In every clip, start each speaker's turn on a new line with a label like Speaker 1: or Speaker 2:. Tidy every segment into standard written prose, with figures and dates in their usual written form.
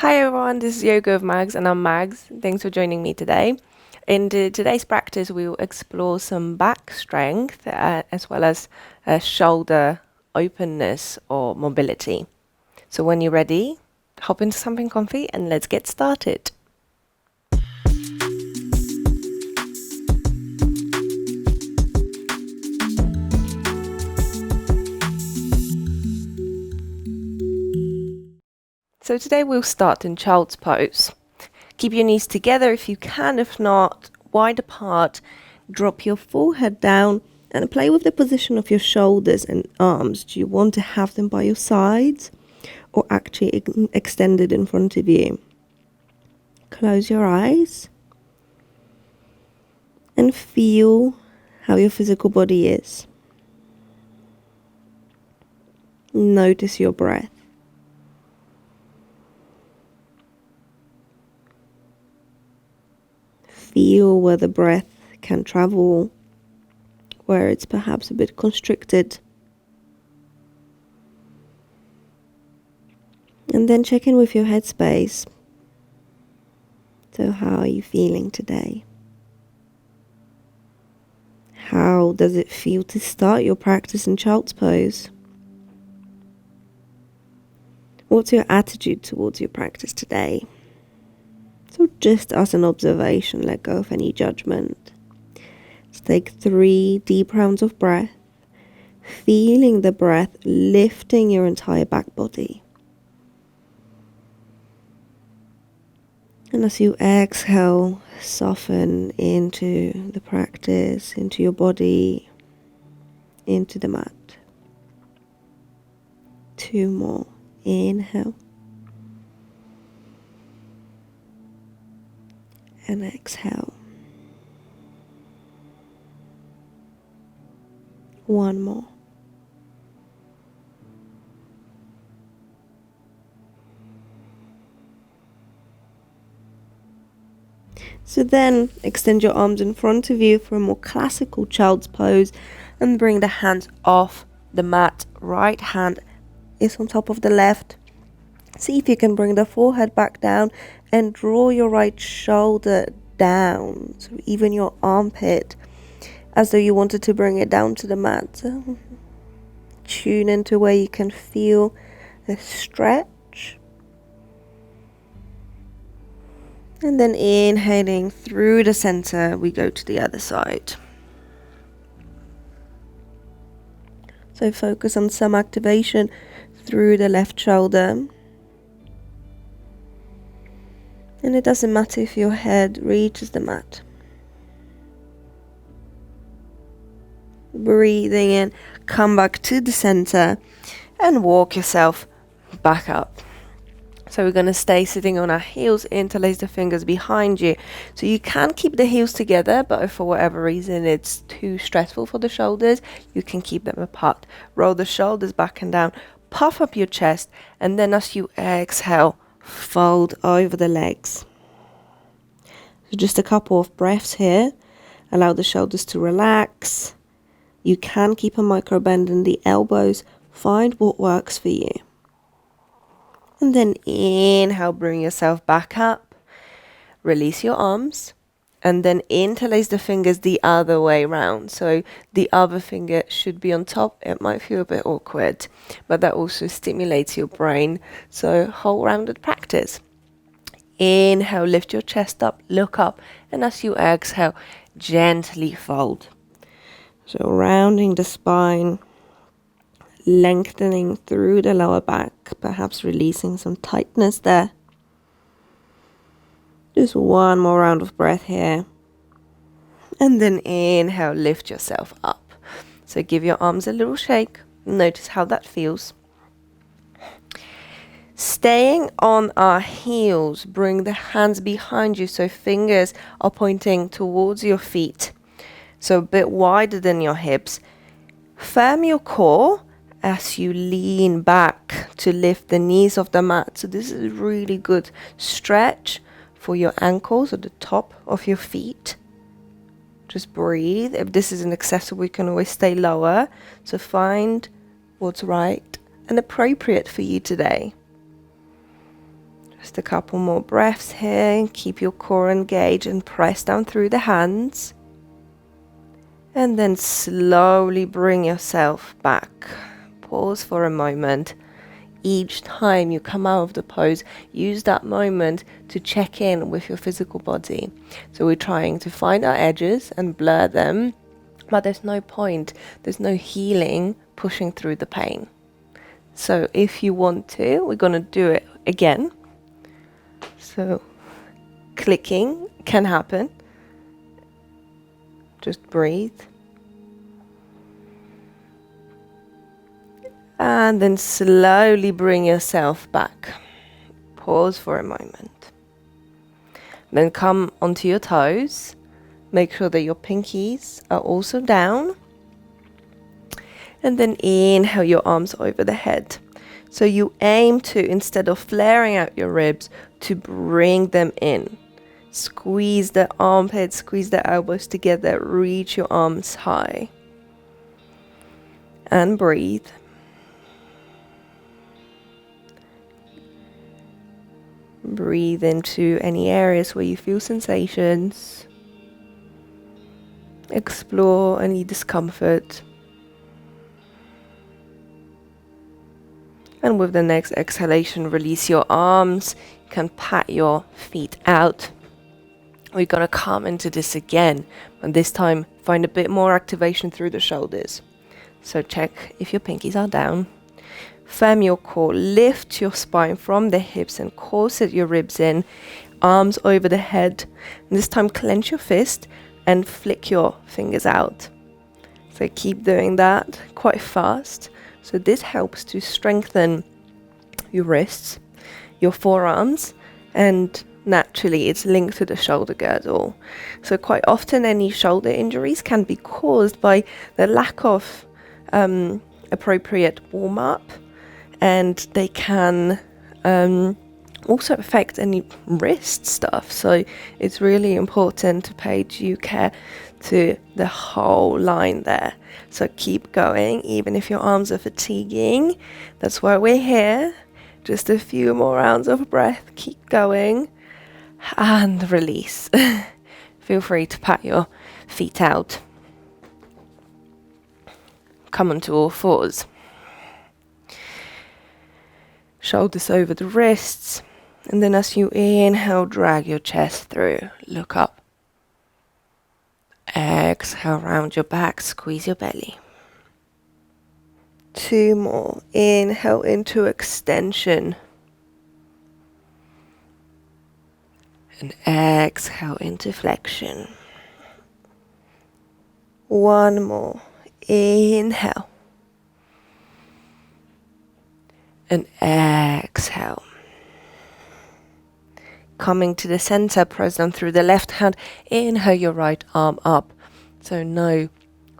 Speaker 1: Hi everyone, this is Yoga with Mags and I'm Mags. Thanks for joining me today. In today's practice, we will explore some back strength as well as shoulder openness or mobility. So when you're ready, hop into something comfy and let's get started. So today we'll start in child's pose. Keep your knees together if you can, if not, wide apart. Drop your forehead down and play with the position of your shoulders and arms. Do you want to have them by your sides or actually extended in front of you? Close your eyes and feel how your physical body is. Notice your breath. Feel where the breath can travel, where it's perhaps a bit constricted. And then check in with your headspace. So how are you feeling today? How does it feel to start your practice in child's pose? What's your attitude towards your practice today? So just as an observation, let go of any judgment. Let's take 3 deep rounds of breath, feeling the breath lifting your entire back body. And as you exhale, soften into the practice, into your body, into the mat. 2 more. Inhale. And exhale. 1 more. So then extend your arms in front of you for a more classical child's pose and bring the hands off the mat. Right hand is on top of the left. See if you can bring the forehead back down and draw your right shoulder down, so even your armpit, as though you wanted to bring it down to the mat. So tune into where you can feel a stretch. And then inhaling through the center, we go to the other side. So focus on some activation through the left shoulder. And it doesn't matter if your head reaches the mat. Breathing in, come back to the center and walk yourself back up. So we're going to stay sitting on our heels, interlace the fingers behind you. So you can keep the heels together, but if for whatever reason it's too stressful for the shoulders, you can keep them apart. Roll the shoulders back and down, puff up your chest, and then as you exhale, fold over the legs. So just a couple of breaths here. Allow the shoulders to relax. You can keep a micro bend in the elbows. Find what works for you. And then inhale, bring yourself back up. Release your arms. And then interlace the fingers the other way round. So the other finger should be on top. It might feel a bit awkward, but that also stimulates your brain. So whole rounded practice. Inhale, lift your chest up, look up. And as you exhale, gently fold. So rounding the spine. Lengthening through the lower back, perhaps releasing some tightness there. Just 1 more round of breath here. And then inhale, lift yourself up. So give your arms a little shake. Notice how that feels. Staying on our heels, bring the hands behind you so fingers are pointing towards your feet. So a bit wider than your hips. Firm your core as you lean back to lift the knees off the mat. So this is a really good stretch for your ankles or the top of your feet. Just breathe. If this isn't accessible, you can always stay lower. So find what's right and appropriate for you today. Just a couple more breaths here. Keep your core engaged and press down through the hands. And then slowly bring yourself back. Pause for a moment. Each time you come out of the pose, use that moment to check in with your physical body. So we're trying to find our edges and blur them, but there's no point, there's no healing pushing through the pain. So if you want to, we're going to do it again. So clicking can happen. Just breathe. And then slowly bring yourself back. Pause for a moment. Then come onto your toes. Make sure that your pinkies are also down. And then inhale your arms over the head. So you aim to, instead of flaring out your ribs, to bring them in. Squeeze the armpits, squeeze the elbows together, reach your arms high. And breathe. Breathe into any areas where you feel sensations. Explore any discomfort. And with the next exhalation, release your arms. You can pat your feet out. We're going to come into this again, and this time find a bit more activation through the shoulders. So check if your pinkies are down. Firm your core, lift your spine from the hips and corset your ribs in, arms over the head. And this time clench your fist and flick your fingers out. So keep doing that quite fast. So this helps to strengthen your wrists, your forearms, and naturally it's linked to the shoulder girdle. So quite often any shoulder injuries can be caused by the lack of appropriate warm-up. And they can also affect any wrist stuff. So it's really important to pay due care to the whole line there. So keep going, even if your arms are fatiguing. That's why we're here. Just a few more rounds of breath. Keep going. And release. Feel free to pat your feet out. Come onto all fours. Shoulders over the wrists, and then as you inhale, drag your chest through, look up. Exhale, round your back, squeeze your belly. 2 more. Inhale into extension. And exhale into flexion. 1 more. Inhale. And exhale. Coming to the center, press down through the left hand. Inhale your right arm up. So no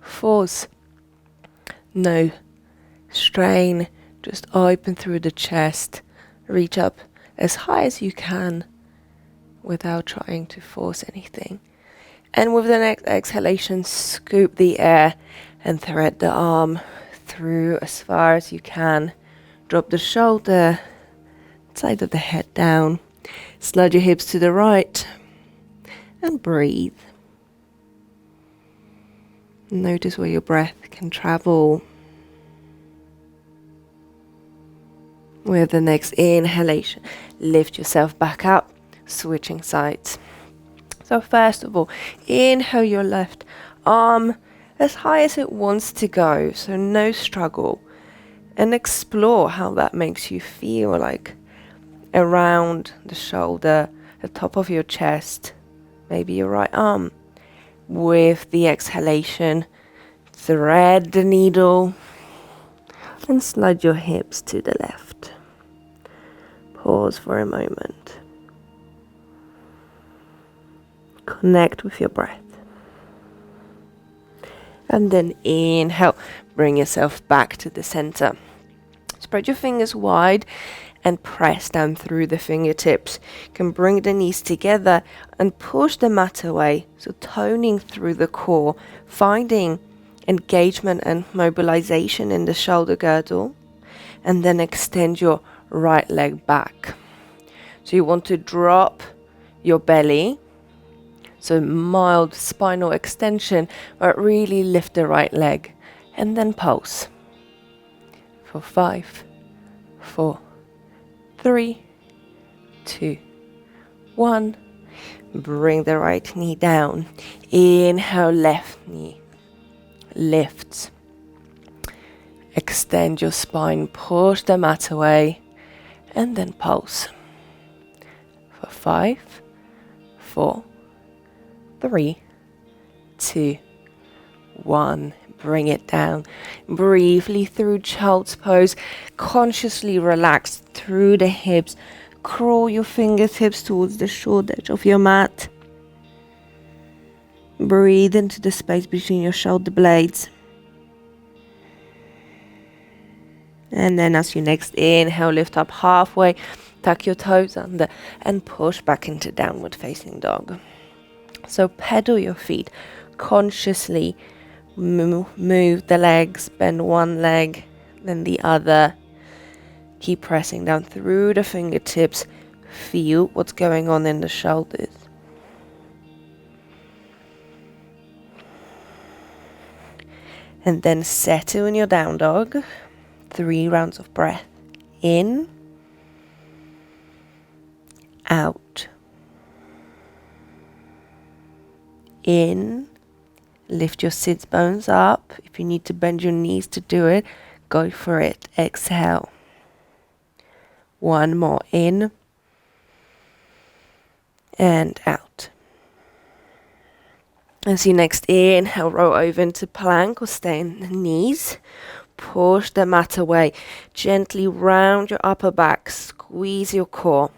Speaker 1: force, no strain. Just open through the chest. Reach up as high as you can without trying to force anything. And with the next exhalation, scoop the air and thread the arm through as far as you can. Drop the shoulder, side of the head down. Slide your hips to the right and breathe. Notice where your breath can travel. With the next inhalation, lift yourself back up, switching sides. So first of all, inhale your left arm as high as it wants to go, so no struggle. And explore how that makes you feel, like around the shoulder, the top of your chest, maybe your right arm. With the exhalation, thread the needle and slide your hips to the left. Pause for a moment. Connect with your breath. And then inhale, bring yourself back to the center. Spread your fingers wide and press down through the fingertips. You can bring the knees together and push the mat away. So toning through the core, finding engagement and mobilization in the shoulder girdle. And then extend your right leg back. So you want to drop your belly. So mild spinal extension, but really lift the right leg. And then pulse. For 5, 4, 3, 2, 1. Bring the right knee down. Inhale, left knee lifts. Extend your spine, push the mat away, and then pulse. For 5, 4, 3, 2, 1. Bring it down. Briefly through child's pose. Consciously relax through the hips. Crawl your fingertips towards the short edge of your mat. Breathe into the space between your shoulder blades. And then as you next inhale, lift up halfway. Tuck your toes under and push back into downward facing dog. So pedal your feet consciously. Move the legs, bend one leg, then the other. Keep pressing down through the fingertips. Feel what's going on in the shoulders. And then settle in your down dog. 3 rounds of breath. In, out. In. Lift your sits bones up. If you need to bend your knees to do it, go for it. Exhale. 1 more. In and out. As you next inhale, roll over into plank or stay in the knees. Push the mat away. Gently round your upper back. Squeeze your core.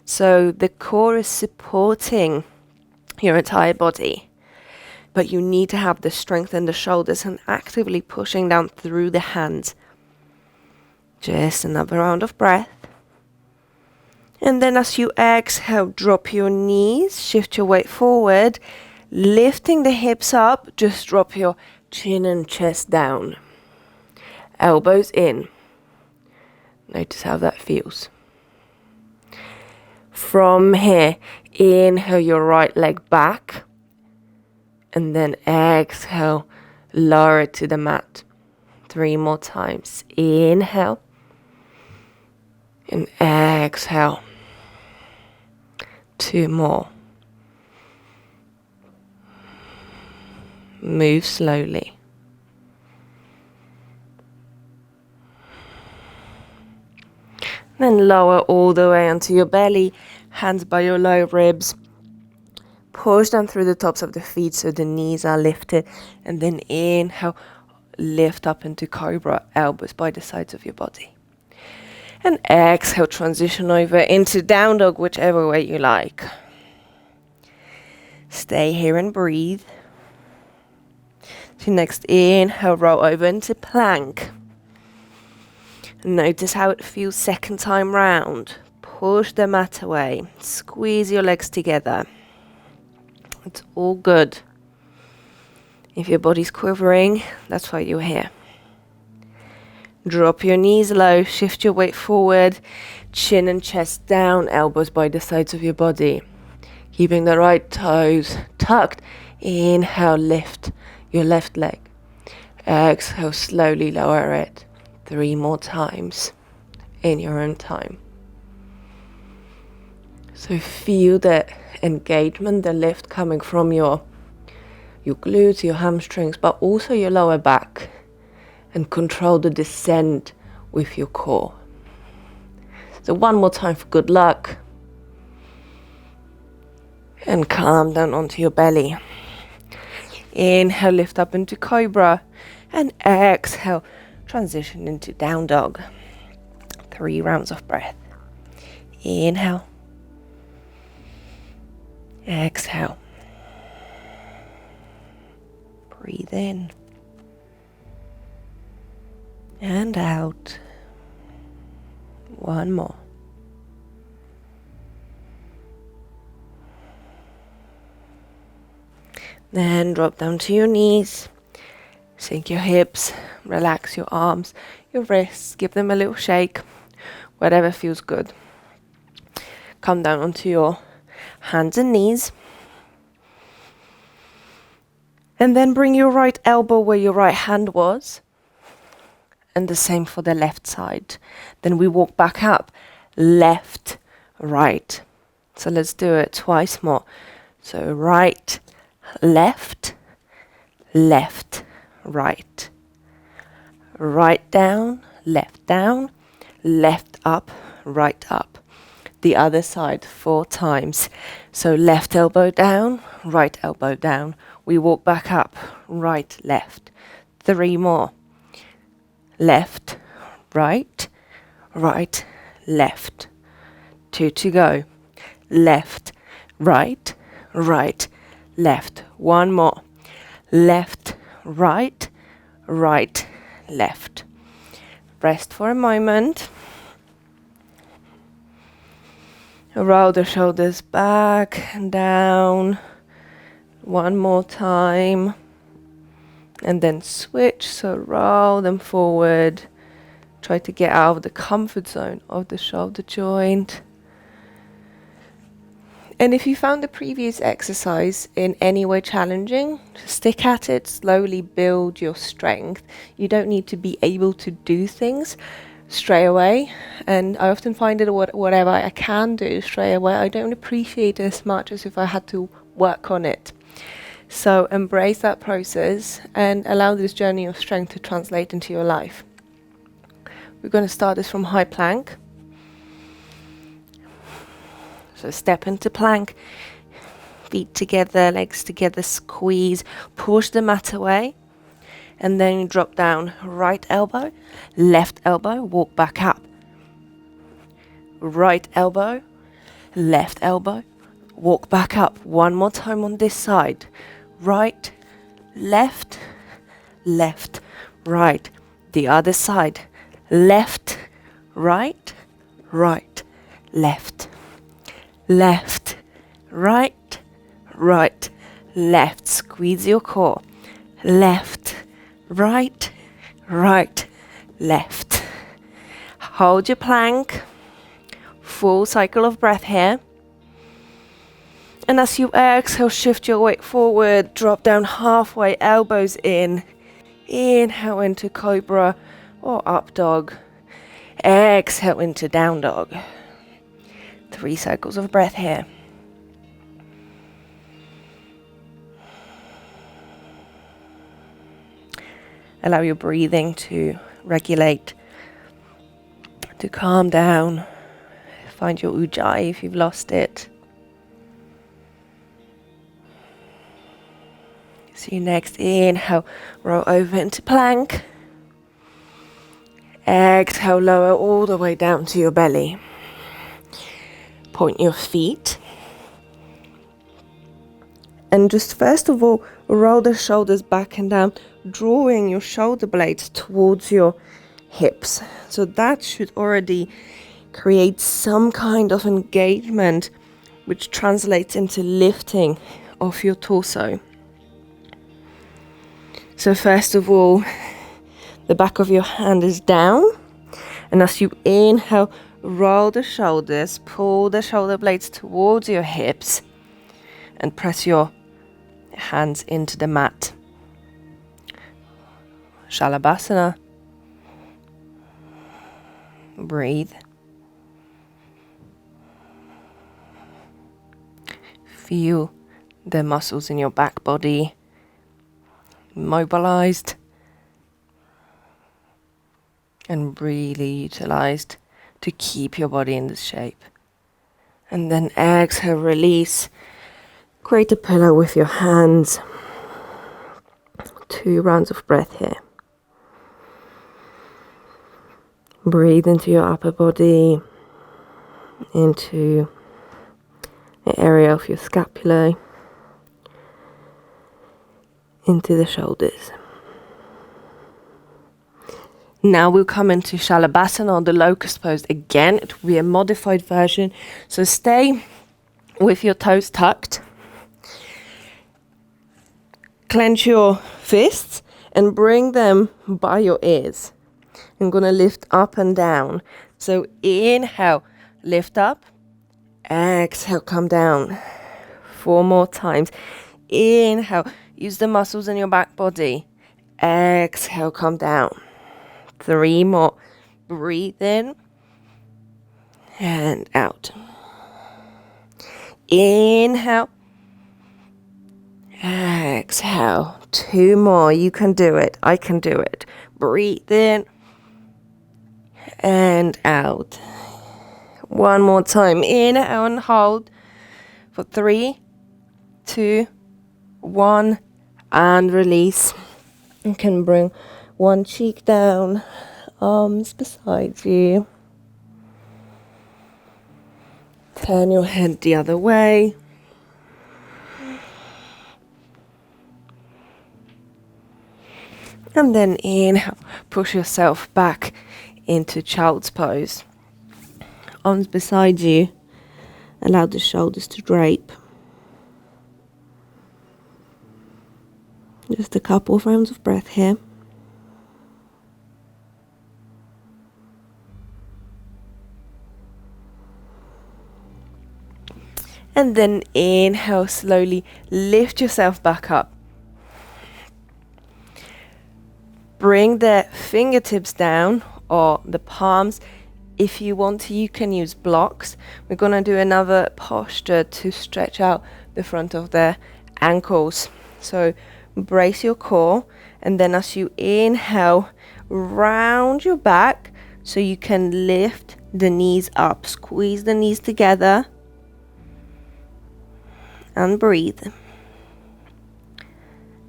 Speaker 1: So the core is supporting your entire body. But you need to have the strength in the shoulders and actively pushing down through the hands. Just another round of breath. And then as you exhale, drop your knees, shift your weight forward, lifting the hips up, just drop your chin and chest down. Elbows in. Notice how that feels. From here, inhale your right leg back. And then exhale, lower it to the mat. 3 more times. Inhale. And exhale. 2 more. Move slowly. Then lower all the way onto your belly, hands by your low ribs. Push down through the tops of the feet so the knees are lifted. And then inhale, lift up into cobra, elbows by the sides of your body. And exhale, transition over into down dog, whichever way you like. Stay here and breathe. So next inhale, roll over into plank. Notice how it feels second time round. Push the mat away. Squeeze your legs together. It's all good. If your body's quivering, that's why you're here. Drop your knees low, shift your weight forward, chin and chest down, elbows by the sides of your body. Keeping the right toes tucked. Inhale, lift your left leg. Exhale, slowly lower it. 3 more times in your own time. So feel the engagement, the lift coming from your glutes, your hamstrings, but also your lower back. And control the descent with your core. So 1 more time for good luck. And calm down onto your belly. Inhale, lift up into cobra. And exhale, transition into down dog. 3 rounds of breath. Inhale. Exhale. Breathe in. And out. 1 more. Then drop down to your knees. Sink your hips. Relax your arms, your wrists. Give them a little shake. Whatever feels good. come down onto your hands and knees. And then bring your right elbow where your right hand was. And the same for the left side. Then we walk back up. Left, right. So let's do it twice more. So right, left, left, right. Right down, left up, right up. The other side 4 times. So left elbow down, right elbow down. We walk back up, right, left. 3 more. Left, right, right, left. 2 to go. Left, right, right, left. 1 more. Left, right, right, left. Rest for a moment. Roll the shoulders back and down. 1 more time. And then switch, so roll them forward. Try to get out of the comfort zone of the shoulder joint. And if you found the previous exercise in any way challenging, stick at it, slowly build your strength. You don't need to be able to do things straight away. And I often find that whatever I can do straight away, I don't appreciate it as much as if I had to work on it. So embrace that process and allow this journey of strength to translate into your life. We're going to start this from high plank. So step into plank, feet together, legs together, squeeze, push the mat away, and then you drop down. Right elbow, left elbow, walk back up. Right elbow, left elbow, walk back up. 1 more time on this side. Right, left, left, right. The other side. Left, right, right, left. Left, right, right, left. Squeeze your core. Left, right, right, left. Hold your plank. Full cycle of breath here. And as you exhale, shift your weight forward. Drop down halfway, elbows in. Inhale into cobra or up dog. Exhale into down dog. 3 cycles of breath here. Allow your breathing to regulate, to calm down. Find your ujjayi if you've lost it. So your next inhale, roll over into plank. Exhale, lower all the way down to your belly. Point your feet. And just first of all, roll the shoulders back and down, drawing your shoulder blades towards your hips. So that should already create some kind of engagement, which translates into lifting of your torso. So first of all, the back of your hand is down. And as you inhale, roll the shoulders, pull the shoulder blades towards your hips, and press your hands into the mat. Shalabhasana. Breathe. Feel the muscles in your back body mobilized and really utilized to keep your body in this shape. And then exhale, release. Create a pillow with your hands. 2 rounds of breath here. Breathe into your upper body, into the area of your scapula, into the shoulders. Now we'll come into Shalabhasana, or the locust pose again. It will be a modified version. So stay with your toes tucked. Clench your fists and bring them by your ears. I'm going to lift up and down. So inhale, lift up. Exhale, come down. 4 more times. Inhale, use the muscles in your back body. Exhale, come down. 3 more. Breathe in and out. Inhale. Exhale. 2 more. You can do it. I can do it. Breathe in and out. 1 more time. Inhale and hold for 3, 2, 1, and release. You can bring one cheek down, arms beside you. Turn your head the other way. And then inhale, push yourself back into child's pose. Arms beside you. Allow the shoulders to drape. Just a couple of rounds of breath here. And then inhale, slowly lift yourself back up. Bring the fingertips down or the palms. If you want to, you can use blocks. We're going to do another posture to stretch out the front of the ankles. So brace your core, and then as you inhale, round your back so you can lift the knees up. Squeeze the knees together and breathe.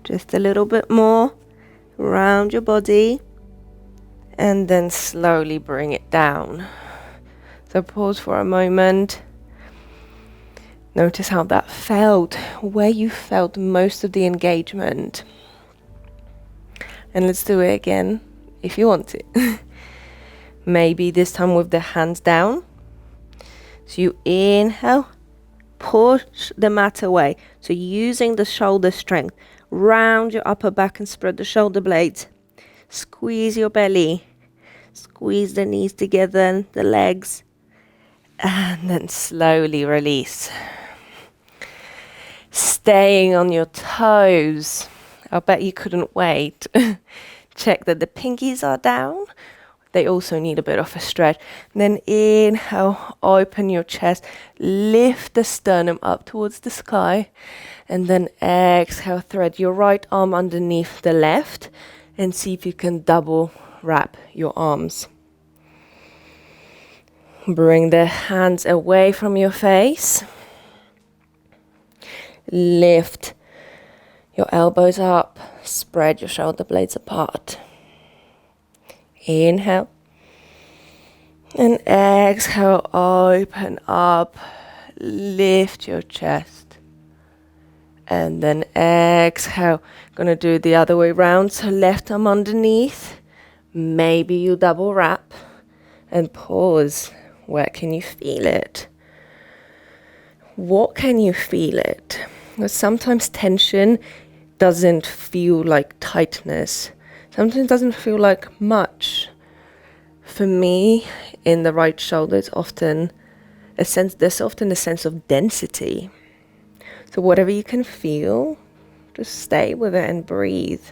Speaker 1: Just a little bit more. Round your body and then slowly bring it down. So pause for a moment. Notice how that felt, where you felt most of the engagement. And let's do it again if you want to. Maybe this time with the hands down. So you inhale, push the mat away. So using the shoulder strength. Round your upper back and spread the shoulder blades. Squeeze your belly. Squeeze the knees together and the legs. And then slowly release. Staying on your toes. I bet you couldn't wait. Check that the pinkies are down. They also need a bit of a stretch. Then inhale, open your chest. Lift the sternum up towards the sky. And then exhale, thread your right arm underneath the left and see if you can double wrap your arms. Bring the hands away from your face. Lift your elbows up. Spread your shoulder blades apart. Inhale. And exhale, open up. Lift your chest. And then exhale. Gonna do the other way round. So left arm underneath. Maybe you double wrap. And pause. Where can you feel it? What can you feel it? Because sometimes tension doesn't feel like tightness. Sometimes it doesn't feel like much. For me, in the right shoulder, there's often a sense of density. So whatever you can feel, just stay with it and breathe.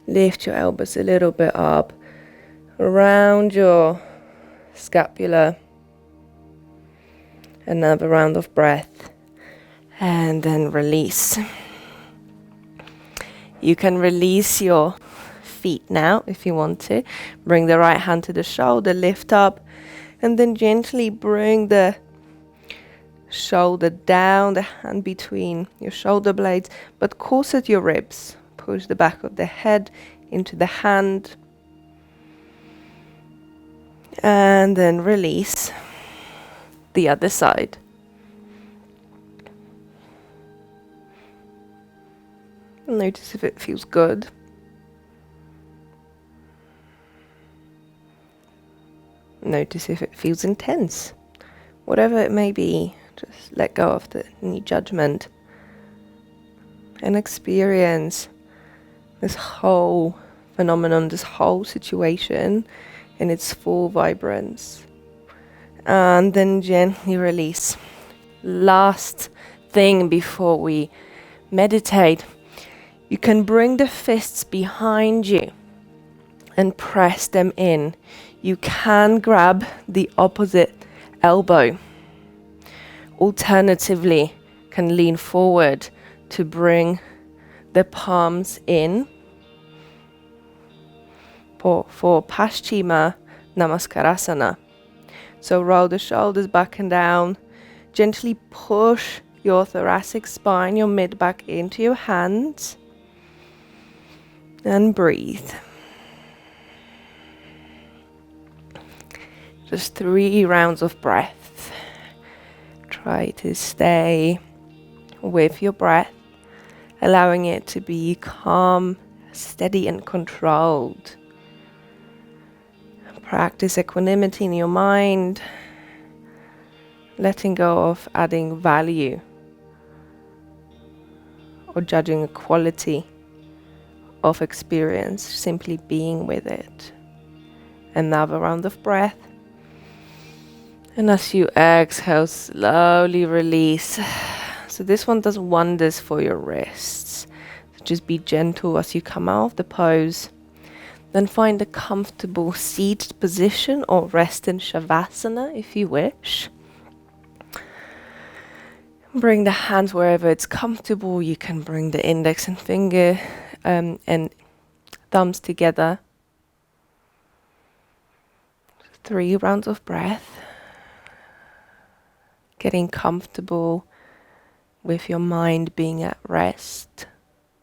Speaker 1: Lift your elbows a little bit up. Around your scapula. Another round of breath. And then release. You can release your feet now if you want to. Bring the right hand to the shoulder, lift up. And then gently bring the shoulder down, the hand between your shoulder blades, but corset your ribs. Push the back of the head into the hand. And then release the other side. Notice if it feels good. Notice if it feels intense. Whatever it may be, just let go of any judgment and experience this whole phenomenon, this whole situation in its full vibrance. And then gently release. last thing before we meditate, you can bring the fists behind you and press them in. You can grab the opposite elbow. Alternatively, can lean forward to bring the palms in for Paschima Namaskarasana. So roll the shoulders back and down. Gently push your thoracic spine, your mid back into your hands. And breathe. Just 3 rounds of breath. Try to stay with your breath, allowing it to be calm, steady and controlled. Practice equanimity in your mind, letting go of adding value or judging a quality of experience, simply being with it. Another round of breath. And as you exhale, slowly release. So this one does wonders for your wrists. So just be gentle as you come out of the pose. Then find a comfortable seated position or rest in Shavasana if you wish. Bring the hands wherever it's comfortable. You can bring the index and finger and thumbs together. 3 rounds of breath. Getting comfortable with your mind being at rest,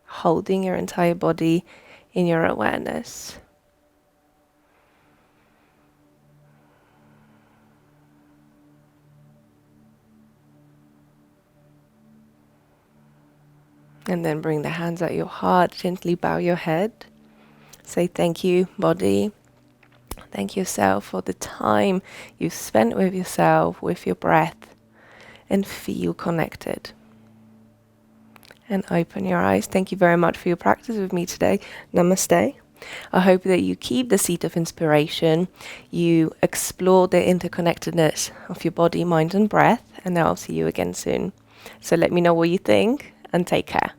Speaker 1: holding your entire body in your awareness. And then bring the hands at your heart, gently bow your head. Say thank you, body. Thank yourself for the time you've spent with yourself, with your breath, and feel connected. And open your eyes. Thank you very much for your practice with me today. Namaste. I hope that you keep the seat of inspiration, you explore the interconnectedness of your body, mind and breath, and I'll see you again soon. So let me know what you think and take care.